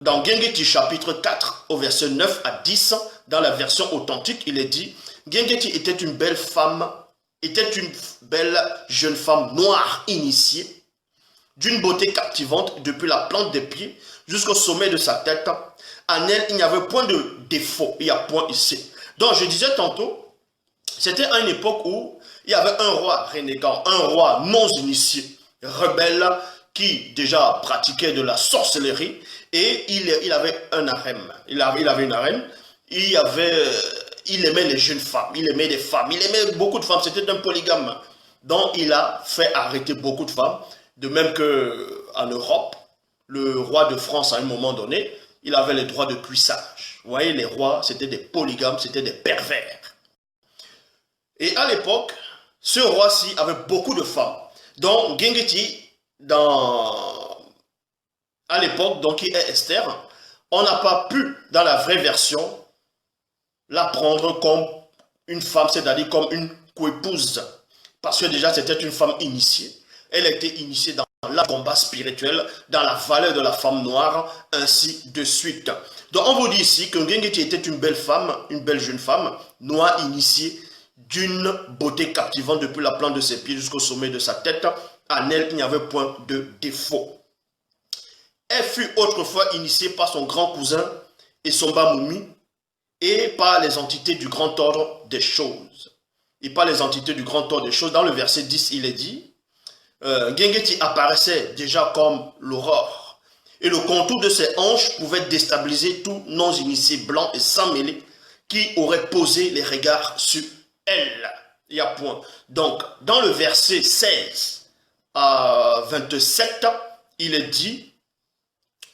dans Gengeti chapitre 4, au verset 9 à 10, dans la version authentique, il est dit, Gengeti était une belle femme, était une belle jeune femme noire initiée, d'une beauté captivante depuis la plante des pieds jusqu'au sommet de sa tête. En elle, il n'y avait point de défaut, il y a point ici. Donc je disais tantôt, c'était à une époque où il y avait un roi renégat, un roi non initié, rebelle, qui déjà pratiquait de la sorcellerie, et il avait un harem. Il avait une harem, il aimait les jeunes femmes, il aimait les femmes, il aimait beaucoup de femmes, c'était un polygame. Donc il a fait arrêter beaucoup de femmes, de même qu'en Europe, le roi de France à un moment donné, il avait les droits de cuissage. Vous voyez, les rois, c'était des polygames, c'était des pervers. Et à l'époque, ce roi-ci avait beaucoup de femmes. Donc, Gengeti, à l'époque, donc qui est Esther, on n'a pas pu, dans la vraie version, la prendre comme une femme, c'est-à-dire comme une coépouse. Parce que déjà, c'était une femme initiée. Elle était initiée dans la combat spirituel, dans la valeur de la femme noire, ainsi de suite. Donc, on vous dit ici que Gengeti était une belle femme, une belle jeune femme, noire initiée, d'une beauté captivante depuis la plante de ses pieds jusqu'au sommet de sa tête. En elle, il n'y avait point de défaut. Elle fut autrefois initiée par son grand cousin Essomba Moumi et par les entités du grand ordre des choses. Et par les entités du grand ordre des choses, dans le verset 10, il est dit, Gengeti apparaissait déjà comme l'aurore. Et le contour de ses hanches pouvait déstabiliser tout non-initié blanc et sans mêlée qui aurait posé les regards sur elle. Il y a point. Donc, dans le verset 16 à 27, il est dit,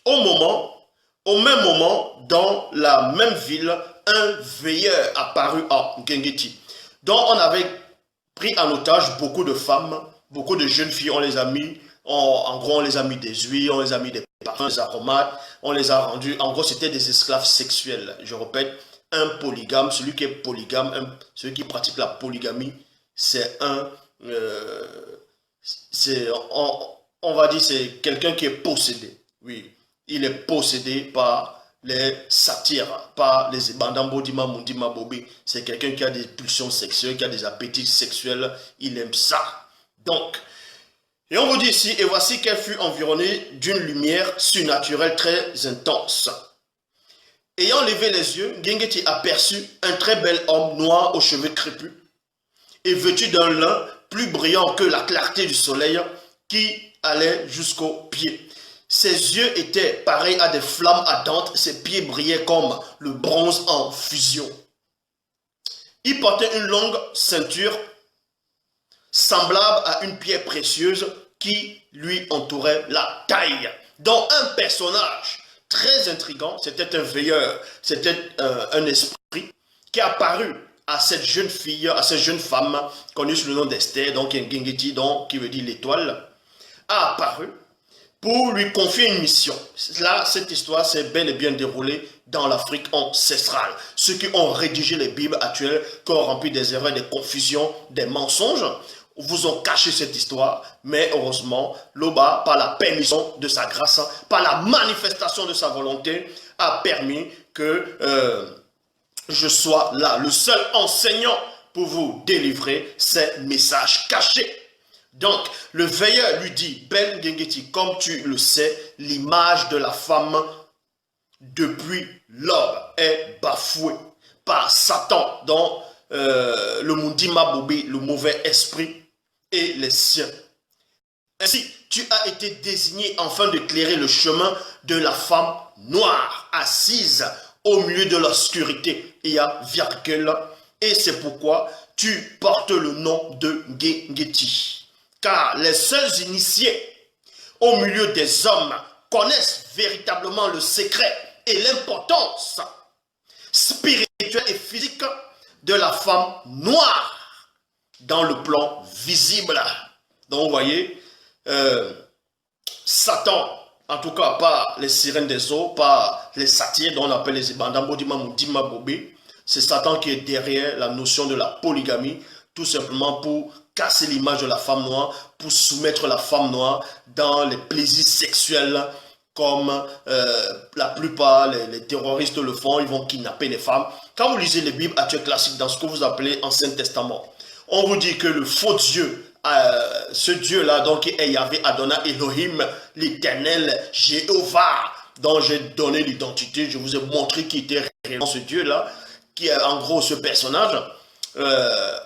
au même moment, dans la même ville, un veilleur apparut à Gengeti. Donc, on avait pris en otage beaucoup de femmes, beaucoup de jeunes filles, on les a mis, en gros, on les a mis des huiles, on les a mis des parfums, des aromates, on les a rendus, en gros, c'était des esclaves sexuels, je répète, un polygame, celui qui est polygame, celui qui pratique la polygamie, c'est on va dire, c'est quelqu'un qui est possédé. Oui, il est possédé par les satyres, par les bandambo dima mundima bobi. C'est quelqu'un qui a des pulsions sexuelles, qui a des appétits sexuels, il aime ça. Donc, et on vous dit ici, et voici qu'elle fut environnée d'une lumière surnaturelle très intense. Ayant levé les yeux, Gengeti aperçut un très bel homme noir aux cheveux crépus et vêtu d'un lin plus brillant que la clarté du soleil qui allait jusqu'aux pieds. Ses yeux étaient pareils à des flammes ardentes, ses pieds brillaient comme le bronze en fusion. Il portait une longue ceinture semblable à une pierre précieuse qui lui entourait la taille. Dont un personnage très intriguant, c'était un veilleur, c'était un esprit qui est apparu à cette jeune fille, à cette jeune femme connue sous le nom d'Esther, donc un Gengeti, donc qui veut dire l'étoile, a apparu pour lui confier une mission. Là, cette histoire s'est bel et bien déroulée dans l'Afrique ancestrale. Ceux qui ont rédigé les Bibles actuelles, qui ont rempli des erreurs, des confusions, des mensonges, vous ont caché cette histoire, mais heureusement, l'Oba, par la permission de sa grâce, par la manifestation de sa volonté, a permis que je sois là, le seul enseignant pour vous délivrer ces messages cachés. Donc, le veilleur lui dit, Ben Gengeti, comme tu le sais, l'image de la femme depuis l'aube est bafouée par Satan, dont le Mundima Bobi, le mauvais esprit, et les siens. Ainsi, tu as été désigné afin d'éclairer le chemin de la femme noire, assise au milieu de l'obscurité. Il y a virgule, et c'est pourquoi tu portes le nom de Gengeti. Car les seuls initiés au milieu des hommes connaissent véritablement le secret et l'importance spirituelle et physique de la femme noire dans le plan visible. Donc vous voyez, Satan, en tout cas pas les sirènes des eaux, pas les satyres dont on appelle les Ibandambo Dima Bobi, c'est Satan qui est derrière la notion de la polygamie, tout simplement pour casser l'image de la femme noire, pour soumettre la femme noire dans les plaisirs sexuels comme la plupart les terroristes le font, ils vont kidnapper les femmes. Quand vous lisez les Bibles actuelles classiques dans ce que vous appelez Ancien Testament, on vous dit que le faux Dieu, ce Dieu-là, donc est Yahvé Adonai Elohim, l'éternel Jéhovah, dont j'ai donné l'identité, je vous ai montré qui était réellement ce Dieu-là, qui est en gros ce personnage,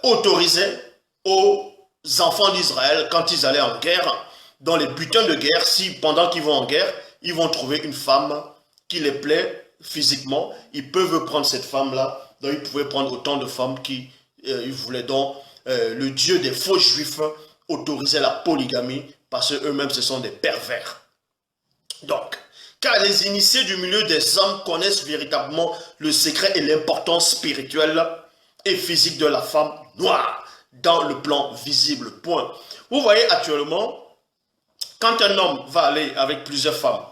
autorisait aux enfants d'Israël, quand ils allaient en guerre, dans les butins de guerre, si pendant qu'ils vont en guerre, ils vont trouver une femme qui les plaît physiquement, ils peuvent prendre cette femme-là, donc ils pouvaient prendre autant de femmes qu'ils voulaient. Donc, le Dieu des faux juifs autorisait la polygamie parce qu'eux-mêmes, ce sont des pervers. Donc, car les initiés du milieu des hommes connaissent véritablement le secret et l'importance spirituelle et physique de la femme noire dans le plan visible. Point. Vous voyez actuellement, quand un homme va aller avec plusieurs femmes,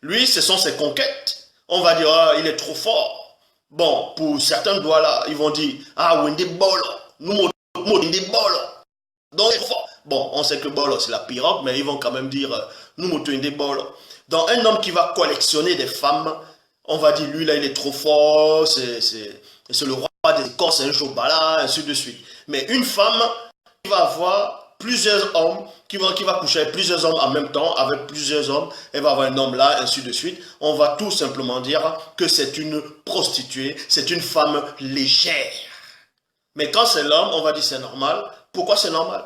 lui, ce sont ses conquêtes. On va dire, ah, il est trop fort. Bon, pour certains doigts là, ils vont dire, ah, Wendy Bolo, nous, Wendy Bolo. Donc, il est trop fort. Bon, on sait que Bolo, c'est la pirogue, mais ils vont quand même dire, nous, Wendy Bolo. Donc, un homme qui va collectionner des femmes, on va dire, lui, là, il est trop fort, c'est le roi des Corses, c'est un Jobala, ainsi de suite. Mais une femme qui va avoir plusieurs hommes, qui va coucher avec plusieurs hommes en même temps, avec plusieurs hommes, elle va avoir un homme là, ainsi de suite. On va tout simplement dire que c'est une prostituée, c'est une femme légère. Mais quand c'est l'homme, on va dire c'est normal. Pourquoi c'est normal?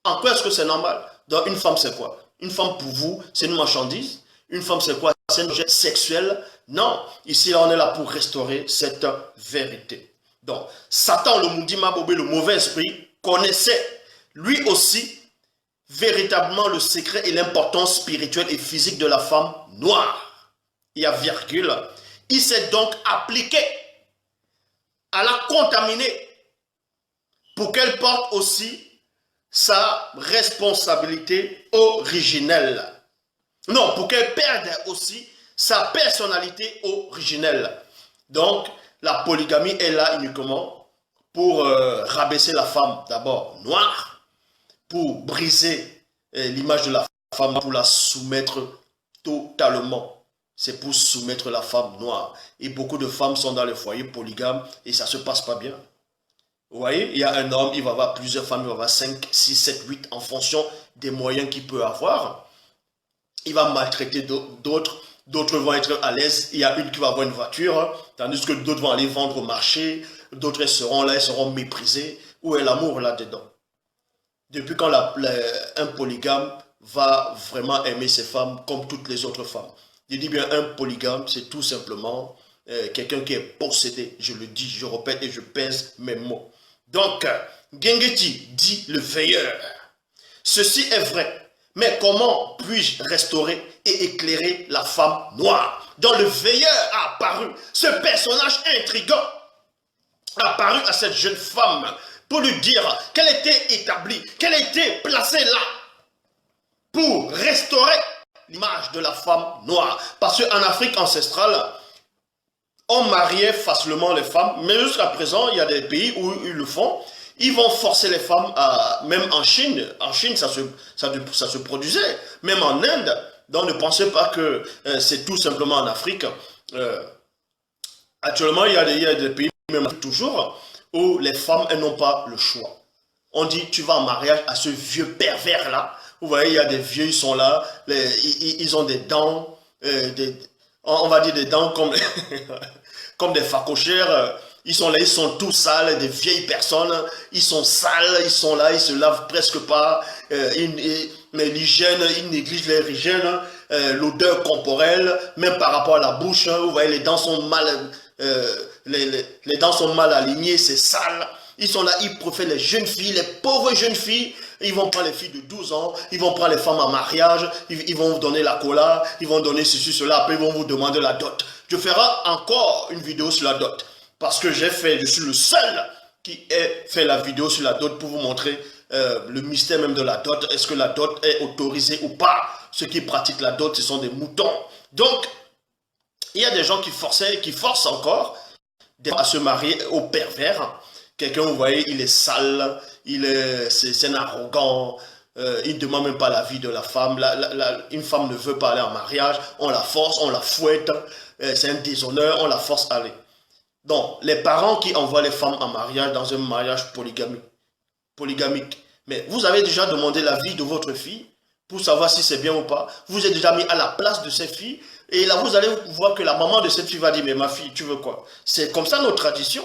En quoi est-ce que c'est normal? Donc une femme c'est quoi? Une femme pour vous, c'est une marchandise. Une femme c'est quoi? C'est un objet sexuel? Non. Ici là, on est là pour restaurer cette vérité. Donc Satan, le Mundima Bobé, le mauvais esprit, connaissait lui aussi véritablement le secret et l'importance spirituelle et physique de la femme noire. Il y a virgule. Il s'est donc appliqué à la contaminer pour qu'elle porte aussi sa responsabilité originelle. Non, pour qu'elle perde aussi sa personnalité originelle. Donc, la polygamie est là uniquement pour rabaisser la femme d'abord noire, pour briser l'image de la femme, pour la soumettre totalement. C'est pour soumettre la femme noire. Et beaucoup de femmes sont dans les foyers polygames et ça ne se passe pas bien. Vous voyez, il y a un homme, il va avoir plusieurs femmes, il va avoir 5, 6, 7, 8 en fonction des moyens qu'il peut avoir. Il va maltraiter d'autres, d'autres vont être à l'aise. Il y a une qui va avoir une voiture, tandis que d'autres vont aller vendre au marché, d'autres seront là, elles seront méprisées. Où est l'amour là-dedans? Depuis quand un polygame va vraiment aimer ses femmes comme toutes les autres femmes? Je dis bien un polygame, c'est tout simplement quelqu'un qui est possédé. Je le dis, je répète et je pèse mes mots. Donc, Gengeti dit le veilleur. Ceci est vrai, mais comment puis-je restaurer et éclairer la femme noire? Dans le veilleur a apparu ce personnage intrigant, a apparu à cette jeune femme pour lui dire qu'elle était établie, qu'elle était placée là pour restaurer l'image de la femme noire. Parce qu'en Afrique ancestrale, on mariait facilement les femmes, mais jusqu'à présent, il y a des pays où ils le font. Ils vont forcer les femmes, même en Chine. En Chine, ça se produisait. Même en Inde. Donc ne pensez pas que c'est tout simplement en Afrique. Actuellement, il y a des pays, même toujours, où les femmes, elles n'ont pas le choix. On dit, tu vas en mariage à ce vieux pervers-là. Vous voyez, il y a des vieux, ils sont là. Ils ont des dents, on va dire des dents comme, comme des facochères. Ils sont là, ils sont tous sales, des vieilles personnes. Ils sont sales, ils sont là, ils se lavent presque pas. L'hygiène, ils négligent l'hygiène, l'odeur corporelle, même par rapport à la bouche. Vous voyez, les dents sont mal, les dents sont mal alignées, c'est sale. Ils sont là, ils préfèrent les jeunes filles, les pauvres jeunes filles. Ils vont prendre les filles de 12 ans, ils vont prendre les femmes en mariage, ils vont vous donner la cola, ils vont donner ceci, cela, après ils vont vous demander la dot. Je ferai encore une vidéo sur la dot. Parce que je suis le seul qui ait fait la vidéo sur la dot pour vous montrer le mystère même de la dot. Est-ce que la dot est autorisée ou pas? Ceux qui pratiquent la dot, ce sont des moutons. Donc, il y a des gens qui forcent encore à se marier au pervers. Quelqu'un, vous voyez, il est sale, c'est un arrogant, il ne demande même pas l'avis de la femme. Une femme ne veut pas aller en mariage, on la force, on la fouette, c'est un déshonneur, on la force à aller. Donc, les parents qui envoient les femmes en mariage dans un mariage polygamique, mais vous avez déjà demandé l'avis de votre fille pour savoir si c'est bien ou pas. Vous êtes déjà mis à la place de cette fille. Et là, vous allez voir que la maman de cette fille va dire, mais ma fille, tu veux quoi? C'est comme ça notre tradition.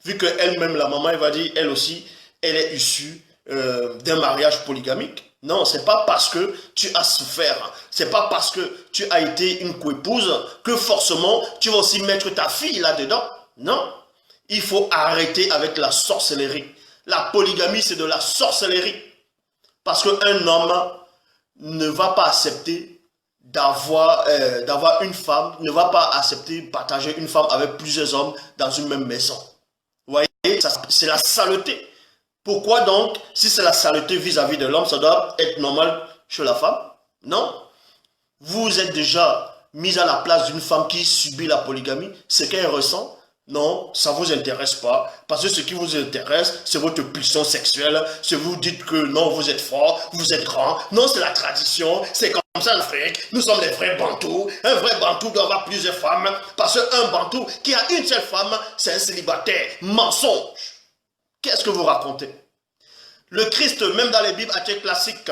Vu qu'elle-même, la maman, elle va dire, elle aussi, elle est issue d'un mariage polygamique. Non, c'est pas parce que tu as souffert, c'est pas parce que tu as été une coépouse que forcément tu vas aussi mettre ta fille là-dedans. Non, il faut arrêter avec la sorcellerie. La polygamie, c'est de la sorcellerie. Parce qu'un homme ne va pas accepter d'avoir une femme, ne va pas accepter de partager une femme avec plusieurs hommes dans une même maison. Vous voyez, c'est la saleté. Pourquoi donc, si c'est la saleté vis-à-vis de l'homme, ça doit être normal chez la femme? Non. Vous êtes déjà mis à la place d'une femme qui subit la polygamie, ce qu'elle ressent. Non, ça ne vous intéresse pas. Parce que ce qui vous intéresse, c'est votre pulsion sexuelle. Si vous dites que non, vous êtes fort, vous êtes grand. Non, c'est la tradition. C'est comme ça en Afrique. Nous sommes les vrais bantous. Un vrai bantou doit avoir plusieurs femmes. Parce qu'un bantou qui a une seule femme, c'est un célibataire. Mensonge. Qu'est-ce que vous racontez? Le Christ, même dans les Bibles classiques,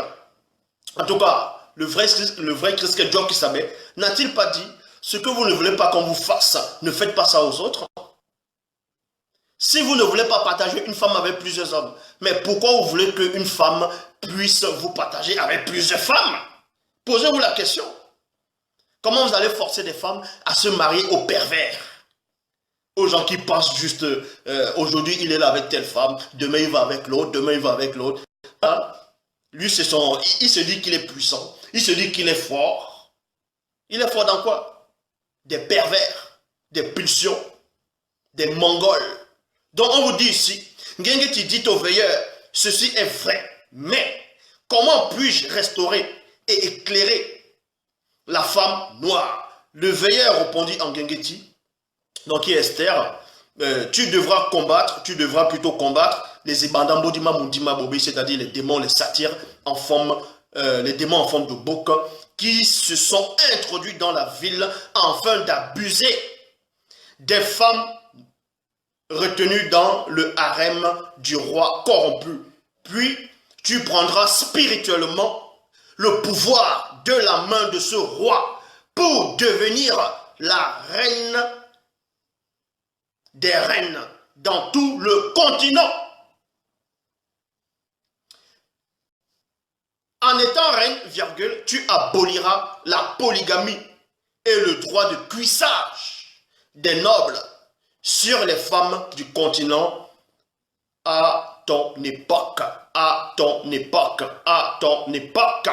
en tout cas, le vrai Christ que Dieu qui savait, n'a-t-il pas dit, ce que vous ne voulez pas qu'on vous fasse, ne faites pas ça aux autres? Si vous ne voulez pas partager une femme avec plusieurs hommes, mais pourquoi vous voulez qu'une femme puisse vous partager avec plusieurs femmes? Posez-vous la question. Comment vous allez forcer des femmes à se marier aux pervers? Aux gens qui pensent juste, aujourd'hui il est là avec telle femme, demain il va avec l'autre, demain il va avec l'autre. Hein? Lui, il se dit qu'il est puissant, il se dit qu'il est fort. Il est fort dans quoi? Des pervers, des pulsions, des mongols. Donc on vous dit ici, Ngengeti dit au veilleur, ceci est vrai, mais comment puis-je restaurer et éclairer la femme noire? Le veilleur répondit en Ngengeti, donc qui est Esther, tu devras plutôt combattre les Ibandambodima Mundima Bobi, c'est-à-dire les démons, les satyres les démons en forme de bouc qui se sont introduits dans la ville afin d'abuser des femmes retenues dans le harem du roi corrompu. Puis tu prendras spirituellement le pouvoir de la main de ce roi pour devenir la reine des reines dans tout le continent. En étant reine, virgule, tu aboliras la polygamie et le droit de cuissage des nobles sur les femmes du continent à ton époque, à ton époque, à ton époque.